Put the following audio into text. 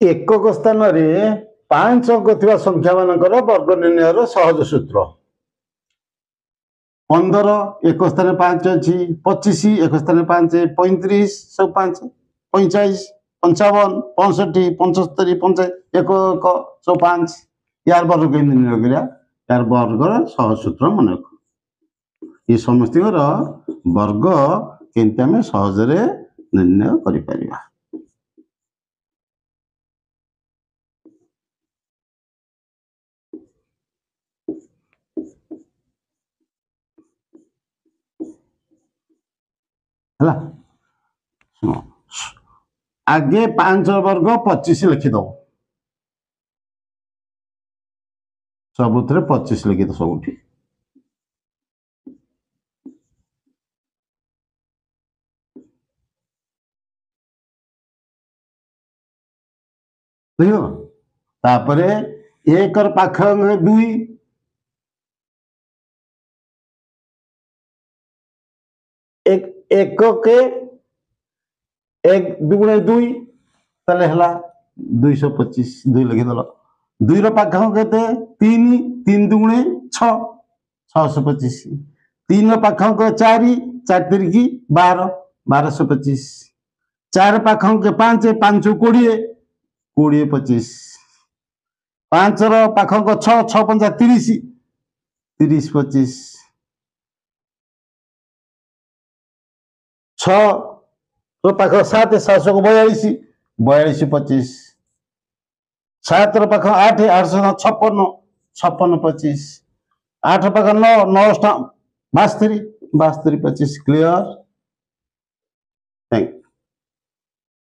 एकक स्थान रे 5 अंक थिबा संख्या मानकर वर्ग निर्णयर सहज सूत्र 15 एक स्थान 5 अच्छी 25 एक स्थान 5 35 सब 5 45 55 65 75 50 एक सब 5 यार वर्ग के निर्णय करिया यार वर्गर सहज सूत्र मन रख ये समस्त वर्ग केमती आम सहजरे निर्णय करि परिबा। हला आगे 5 वर्ग 25 लिखिद सबुत 25 लिखिद सबुठी तापरे एक पाख 2 एक के एक दुगुणे 2 ताले हला 225 2 लिखिदल 2 पाख केते 3 3 दुगुणे 6 625 3 पाख 4 4 तिरकी 12 1225 4 पाख 5 5 20 20 25 5 पाख 6 6 5 30 30 25 6 पाख 7 7 42 42 25 7 पाख 8 856 56 25 8 पाख 9 9 72 72 25 क्लियर।